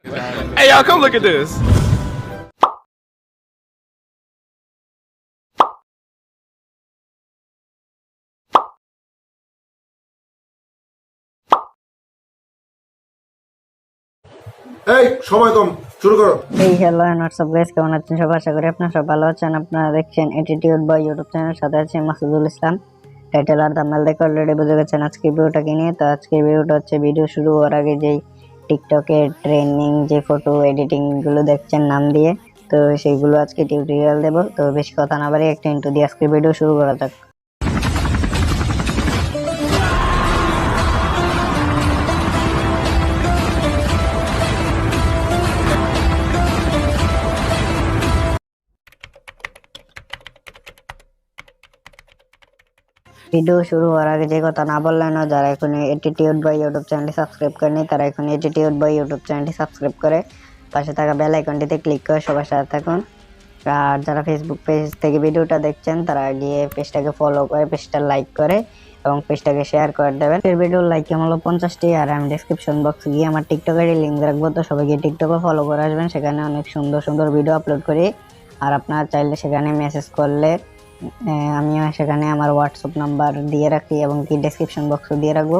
Hey y'all, come look at this. এই সময় কম, শুরু করো। এই হ্যালো এন্ড হোয়াটসঅ্যাপ গাইস, কেমন আছেন সবাই? আশা করি আপনারা সব ভালো আছেন। আপনারা দেখছেন অ্যাটিটিউড বাই ইউটিউব চ্যানেল, সাথে আছে মাসুদুল ইসলাম। টাইটেল আর থাম্বনেল দেখে অলরেডি বুঝে গেছেন আজকে ভিডিওটা কি নিয়ে। তো আজকের ভিডিওটা হচ্ছে, ভিডিও শুরু হওয়ার আগে যেই টিকটকে ট্রেন্ডিং যে ফটো এডিটিং গুলো দেখছেন নাম দিয়ে, তো সেইগুলো আজকে টিউটোরিয়াল দেব। তো বেশি কথা না বাড়িয়ে একটা ইন্ট্রো দিয়ে আজকের ভিডিও শুরু করা যাক। ভিডিও শুরু হওয়ার আগে যে কথা না বললেন, যারা এখন অ্যাটিটিউড বাই ইউটিউব চ্যানেলটি সাবস্ক্রাইব করেনি, তারা এখন অ্যাটিটিউড বাই ইউটিউব চ্যানেলটি সাবস্ক্রাইব করে পাশে থাকা বেল আইকনটিতে ক্লিক করে সবার সাথে থাকুন। আর যারা ফেসবুক পেজ থেকে ভিডিওটা দেখছেন, তারা গিয়ে পেজটাকে ফলো করে, পেজটা লাইক করে এবং পেজটাকে শেয়ার করে দেবেন। এই ভিডিওর লাইক কেমন হলো 50টি। আর আমি ডেসক্রিপশন বক্সে গিয়ে আমার টিকটকের লিঙ্ক রাখবো, তো সবাই গিয়ে টিকটকে ফলো করে আসবেন। সেখানে অনেক সুন্দর সুন্দর ভিডিও আপলোড করি। আর আপনারা চাইলে সেখানে মেসেজ করলে আমি সেখানে আমার হোয়াটসঅ্যাপ নাম্বার দিয়ে রাখি এবং কি ডেসক্রিপশন বক্সও দিয়ে রাখবো।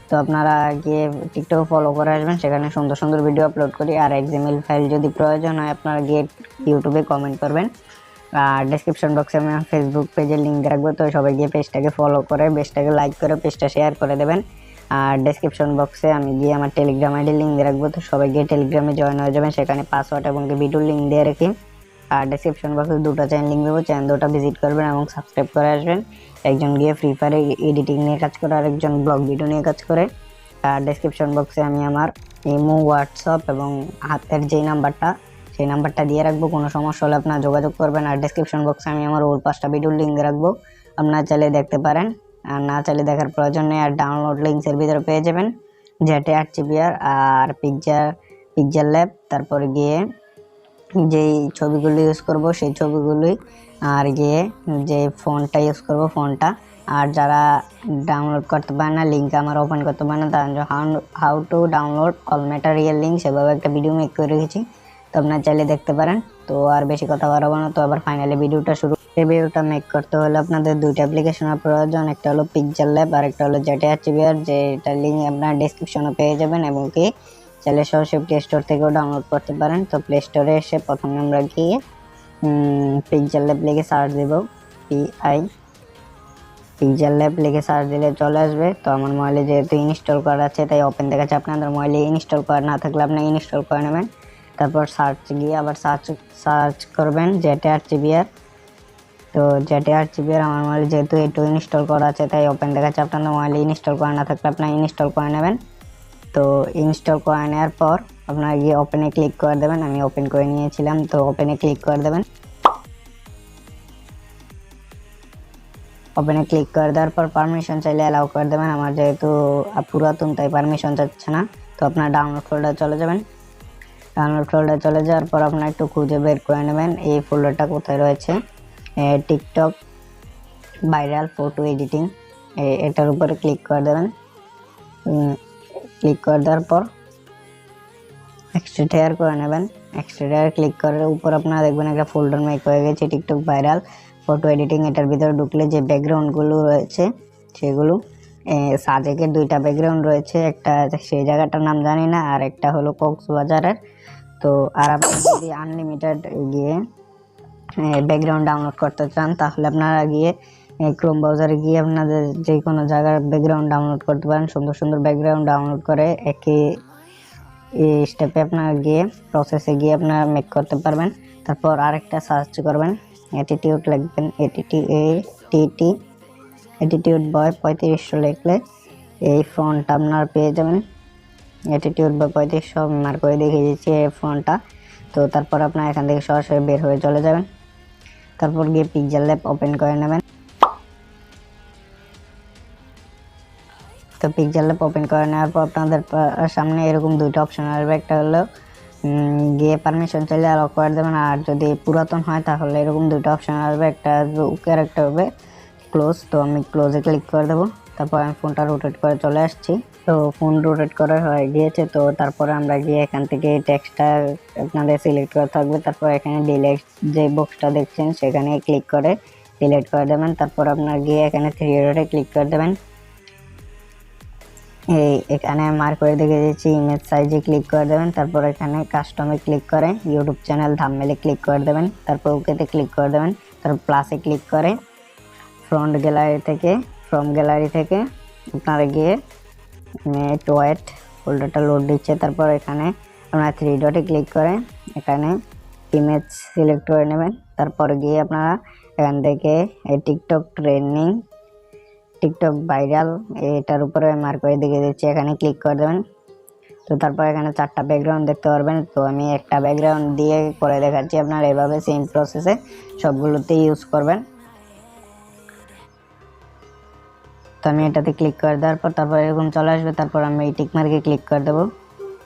তো আপনারা গিয়ে টিকটক ফলো করে আসবেন, সেখানে সুন্দর সুন্দর ভিডিও আপলোড করি। আর XML ফাইল যদি প্রয়োজন হয়, আপনারা গিয়ে ইউটিউবে কমেন্ট করবেন। আর ডেসক্রিপশন বক্সে আমি ফেসবুক পেজের লিঙ্ক রাখবো, তো সবাই গিয়ে পেজটাকে ফলো করে, পেজটাকে লাইক করে, পেজটা শেয়ার করে দেবেন। আর ডেসক্রিপশন বক্সে আমি গিয়ে আমার টেলিগ্রাম আইডির লিঙ্ক দিয়ে রাখবো, তো সবাই গিয়ে টেলিগ্রামে জয়েন হয়ে যাবেন। সেখানে পাসওয়ার্ড এবং ভিডিওর লিঙ্ক দিয়ে রাখি। আর ডেসক্রিপশন বক্সে দুটো চ্যানেল লিঙ্ক দেবো, চ্যানেল দুটো ভিজিট করবেন এবং সাবস্ক্রাইব করে আসবেন। একজন গিয়ে ফ্রি ফায়ার এডিটিং নিয়ে কাজ করে, আর একজন ব্লগ ভিডিও নিয়ে কাজ করে। আর ডেসক্রিপশন বক্সে আমি আমার ইমো, হোয়াটসঅ্যাপ এবং হাতের যেই নাম্বারটা, সেই নাম্বারটা দিয়ে রাখবো। কোনো সমস্যা হলে আপনারা যোগাযোগ করবেন। আর ডেসক্রিপশন বক্সে আমি আমার ওর 5টা ভিডিওর লিঙ্ক রাখবো, আপনারা চাইলে দেখতে পারেন। আর না চাইলে দেখার প্রয়োজন নেই। আর ডাউনলোড লিঙ্কসের ভিতরে পেয়ে যাবেন ঝ্যাটে8 আর পিক্সেল ল্যাব, তারপরে গিয়ে যেই ছবিগুলো ইউজ করব সেই ছবিগুলোই, আর গিয়ে যে ফোনটা ইউজ করব ফোনটা। আর যারা ডাউনলোড করতে পারে না, লিঙ্ক আমার ওপেন করতে পারে না, তার how to download all material link, সেভাবে একটা ভিডিও মেক করে রেখেছি, তো আপনারা চাইলে দেখতে পারেন। তো আর বেশি কথা বাড়াবো না, তো আবার ফাইনালি ভিডিওটা শুরু। এই ভিডিওটা মেক করতে হলে আপনাদের দুইটা অ্যাপ্লিকেশনের প্রয়োজন, একটা হলো পিক্সেল ল্যাব আর একটা হলো ঝ্যাটে8, যেটা লিঙ্ক আপনারা ডেসক্রিপশনে পেয়ে যাবেন এবং কি চাইলে সরাসরি প্লে স্টোর থেকেও ডাউনলোড করতে পারেন। তো প্লে স্টোরে এসে প্রথমে আমরা গিয়ে পিক্সেল ল্যাব লিখে সার্চ দেব, পিক্সেল ল্যাব লিখে সার্চ দিলে চলে আসবে। তো আমার মোবাইলে যেহেতু ইনস্টল করা আছে তাই ওপেন দেখাচ্ছে, আপনাদের মোবাইলে ইনস্টল করা না থাকলে আপনি ইনস্টল করে নেবেন। তারপর সার্চ গিয়ে আবার সার্চ করবেন ঝ্যাটে8। তো ঝ্যাটে8 আমার মোবাইলে যেহেতু একটু ইনস্টল করা আছে তাই ওপেন দেখাচ্ছে, আপনাদের মোবাইলে ইনস্টল করা না থাকলে আপনারা ইনস্টল করে নেবেন। তো ইনস্টল করে নেওয়ার পর আপনারা গিয়ে ওপেনে ক্লিক করে দেবেন। আমি ওপেন করে নিয়েছিলাম, তো ওপেনে ক্লিক করে দেবেন। ওপেনে ক্লিক করে দেওয়ার পর পারমিশন চাইলে অ্যালাউ করে দেবেন। আমার যেহেতু পুরাতন তাই পারমিশন চাচ্ছে না। তো আপনারা ডাউনলোড ফোল্ডার চলে যাবেন। ডাউনলোড ফোল্ডার চলে যাওয়ার পর আপনারা একটু খুঁজে বের করে নেবেন এই ফোল্ডারটা কোথায় রয়েছে। টিকটক ভাইরাল ফটো এডিটিং, এটার উপরে ক্লিক করে দেবেন। ক্লিক করে দেওয়ার পর এক্সট্রাক্ট করে নেবেন। এক্সট্রাক্ট ক্লিক করার উপর আপনারা দেখবেন একটা ফোল্ডার মেক হয়ে গেছে, টিকটক ভাইরাল ফটো এডিটিং। এটার ভিতরে ঢুকলে যে ব্যাকগ্রাউন্ডগুলো রয়েছে সেগুলো সাজেকের দুইটা ব্যাকগ্রাউন্ড রয়েছে, একটা সেই জায়গাটার নাম জানি না, আর একটা হলো কক্সবাজারের। তো আর আপনি যদি আনলিমিটেড গিয়ে ব্যাকগ্রাউন্ড ডাউনলোড করতে চান, তাহলে আপনারা গিয়ে ক্রোম ব্রাউজারে গিয়ে আপনাদের যে কোনো জায়গার ব্যাকগ্রাউন্ড ডাউনলোড করতে পারেন। সুন্দর সুন্দর ব্যাকগ্রাউন্ড ডাউনলোড করে একই স্টেপে আপনারা গিয়ে প্রসেসে গিয়ে আপনারা মেক করতে পারবেন। তারপর আরেকটা সার্চ করবেন, অ্যাটিটিউড লিখবেন, অ্যাটিটিউড বয় 3500 লিখলে এই ফন্টটা আপনারা পেয়ে যাবেন। অ্যাটিটিউড বয় 3500 মার্ক করে দেখিয়ে দিচ্ছি এই ফন্টটা। তো তারপর আপনারা এখান থেকে সরাসরি বের হয়ে চলে যাবেন। তারপর গিয়ে পিক্সেল ল্যাব ওপেন করে নেবেন। তো পিক্সেল ল্যাব ওপেন করে নেওয়ার পর আপনাদের সামনে এরকম দুইটা অপশন আসবে, একটা হলো গিয়ে পারমিশন চাইলে অ্যালাউ করে দেবেন। আর যদি পুরাতন হয় তাহলে এরকম দুইটা অপশন আসবে, একটা ওকে আর একটা হবে ক্লোজ। তো আমি ক্লোজে ক্লিক করে দেবো। তারপর আমি ফোনটা রোটেট করে চলে আসছি। তো ফোন রোটেট করা হয়ে গিয়েছে। তো তারপরে আমরা গিয়ে এখান থেকে টেক্সটটা আপনাদের সিলেক্ট করা থাকবে। তারপর এখানে ডিলেট যে বক্সটা দেখছেন সেখানে ক্লিক করে ডিলেট করে দেবেন। তারপর আপনার গিয়ে এখানে 3 ডটে ক্লিক করে দেবেন। এই এখানে মার্ক করে দেখে দিচ্ছি ইমেজ সাইজে ক্লিক করে দেবেন। তারপর এখানে কাস্টমে ক্লিক করে ইউটিউব চ্যানেল থাম্বনেলে ক্লিক করে দেবেন। তারপর ওকেতে ক্লিক করে দেবেন। তারপর প্লাসে ক্লিক করে ফ্রম গ্যালারি থেকে আপনারা গিয়ে একটু ওয়েট, ফোল্ডারটা লোড দিচ্ছে। তারপর এখানে আপনারা 3 ডটে ক্লিক করে এখানে ইমেজ সিলেক্ট করে নেবেন। তারপর গিয়ে আপনারা এখান থেকে এই টিকটক ট্রেন্ডিং, টিকটক ভাইরাল এটার উপরে মার্ক করে দেখে দিচ্ছি, এখানে ক্লিক করে দেবেন। তো তারপর এখানে 4টা ব্যাকগ্রাউন্ড দেখতে পারবেন। তো আমি একটা ব্যাকগ্রাউন্ড দিয়ে করে দেখাচ্ছি, আপনারা এভাবে সেম প্রসেসে সবগুলোতে ইউজ করবেন। তো আমি এটাতে ক্লিক করে দেওয়ার পর তারপর এরকম চলে আসবে। তারপর আমি এই টিক মার্কে ক্লিক করে দেবো।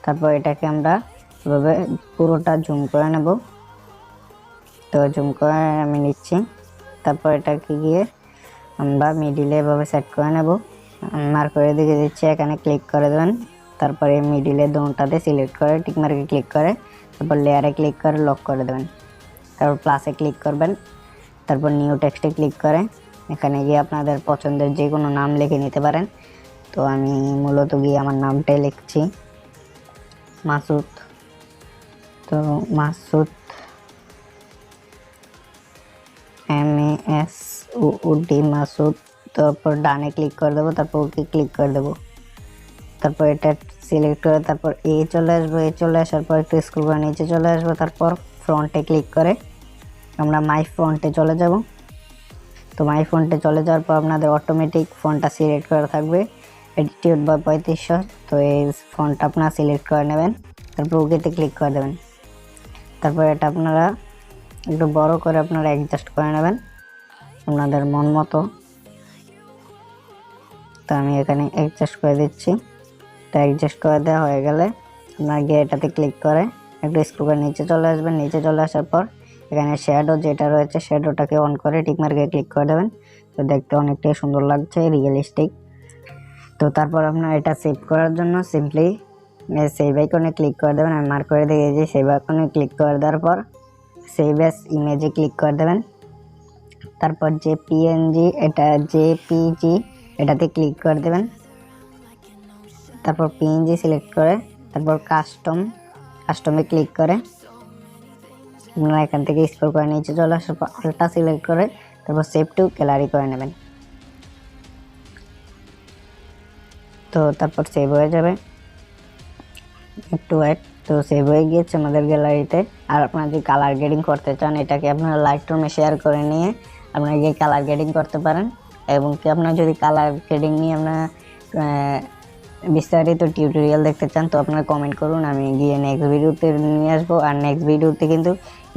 তারপর এটাকে আমরা এভাবে পুরোটা জুম করে নেব। তো জুম করে আমি নিচ্ছি। তারপর এটাকে গিয়ে আমরা মিডিলে এভাবে সেট করে নেব। মার্ক করে দেখে দিচ্ছি, এখানে ক্লিক করে দেবেন। তারপরে মিডিলে দোনটাতে সিলেক্ট করে টিক মার্কে ক্লিক করে তারপর লেয়ারে ক্লিক করে লক করে দেবেন। তারপর প্লাসে ক্লিক করবেন। তারপর নিউ টেক্সটে ক্লিক করে এখানে গিয়ে আপনাদের পছন্দের যে কোনো নাম লিখে নিতে পারেন। তো আমি মূলত গিয়ে আমার নামটাই লিখছি মাসুদ। তো মাসুদ MASUD মাসুদ। তারপর ডানে ক্লিক করে দেবো। তারপর ওকে ক্লিক করে দেবো। তারপর এটা সিলেক্ট করে তারপর চলে আসবো। চলে আসার পর একটু স্ক্রল করে নিচে চলে আসবো। তারপর ফ্রন্টে ক্লিক করে আমরা মাই ফন্টে চলে যাব। তো মাই ফন্টে চলে যাওয়ার পর আপনাদের অটোমেটিক ফন্টটা সিলেক্ট করা থাকবে অ্যাটিটিউড বা 3500। তো এই ফন্টটা আপনারা সিলেক্ট করে নেবেন। তারপর ওকেতে ক্লিক করে দেবেন। তারপর এটা আপনারা একটু বড় করে আপনারা অ্যাডজাস্ট করে নেবেন আপনাদের মন মতো। তো আমি এখানে অ্যাডজাস্ট করে দিচ্ছি। তো অ্যাডজাস্ট করে দেওয়া হয়ে গেলে আপনারা গিয়ে এটাতে ক্লিক করে একটু স্ক্রল করে নিচে চলে আসবেন। নিচে চলে আসার পর এখানে শ্যাডো যেটা রয়েছে শ্যাডোটাকে অন করে টিক মার্কে ক্লিক করে দেবেন। তো দেখতে অনেকটাই সুন্দর লাগছে, রিয়েলিস্টিক। তো তারপর আপনার এটা সেভ করার জন্য সিম্পলি সেভ আইকনে ক্লিক করে দেবেন। আমি মার্ক করে দিয়েছি। সেভ আইকনে ক্লিক করে দেওয়ার পর সেভ অ্যাজ ইমেজে ক্লিক করে দেবেন। তারপর যে PNG এটা JPG এটাতে ক্লিক করে দেবেন। তারপর PNG সিলেক্ট করে তারপর কাস্টমে ক্লিক করে আপনারা এখান থেকে স্ক্রল করে নিচে চলে আসার পর আলটা সিলেক্ট করে তারপর সেভ টু গ্যালারি করে নেবেন। তো তারপর সেভ হয়ে যাবে, একটু ওয়েট। তো সেভ হয়ে গিয়েছে আমাদের গ্যালারিতে। আর আপনারা যদি কালার গ্রেডিং করতে চান এটাকে আপনারা লাইটরুমে শেয়ার করে নিয়ে আপনারা গিয়ে কালার গ্রেডিং করতে পারেন। এবং কি আপনারা যদি কালার গ্রেডিং নিয়ে আপনারা বিস্তারিত টিউটোরিয়াল দেখতে চান তো আপনারা কমেন্ট করুন, আমি গিয়ে নেক্সট ভিডিওতে নিয়ে আসবো। আর নেক্সট ভিডিওতে কিন্তু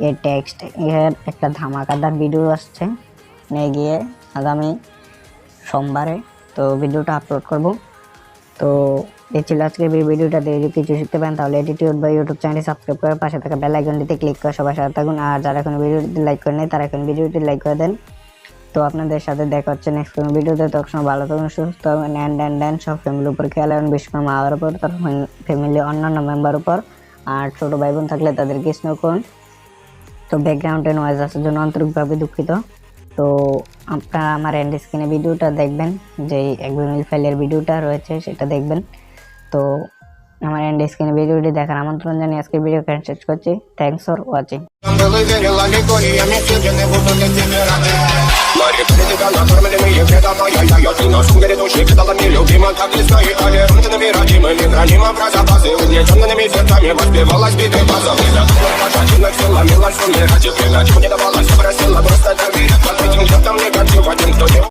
এই টেক্সট এর একটা ধামাকাদার ভিডিও আসছে নিয়ে গিয়ে আগামী সোমবারে। তো ভিডিওটা আপলোড করব। তো এই ছিল আজকের ভিডিওটা। যদি কিছু শিখতে পারেন তাহলে অ্যাটিটিউড বা ইউটিউব চ্যানেলটি সাবস্ক্রাইব করে পাশে থাকা বেল আইকনটিতে ক্লিক করে সবার সাথে থাকুন। আর যারা এখন ভিডিওটি লাইক করেন তারা এখন ভিডিওটি লাইক করে দেন। তো আপনাদের সাথে দেখা হচ্ছে নেক্সট কোনো ভিডিওতে। তখন ভালো থাকুন, সুস্থ থাকুন, অ্যান্ড সব ফ্যামিলির উপর খেয়াল রাখুন, বিশেষ করে মা বাবার উপর, তার ফ্যামিলির অন্যান্য মেম্বার উপর। আর ছোটো ভাই বোন থাকলে তাদেরকে স্নেহ করুন। তো ব্যাকগ্রাউন্ডে নয়েজ আসার জন্য আন্তরিকভাবে দুঃখিত। তো আপনারা আমার এন্ড স্ক্রিনে ভিডিওটা দেখবেন, যে ∞ ফাইলের ভিডিওটা রয়েছে সেটা দেখবেন। তো আমার এন্ড স্ক্রিনে ভিডিওটি দেখার আমন্ত্রণ জানিয়ে আজকের ভিডিও শেষ করছি। Thanks for watching.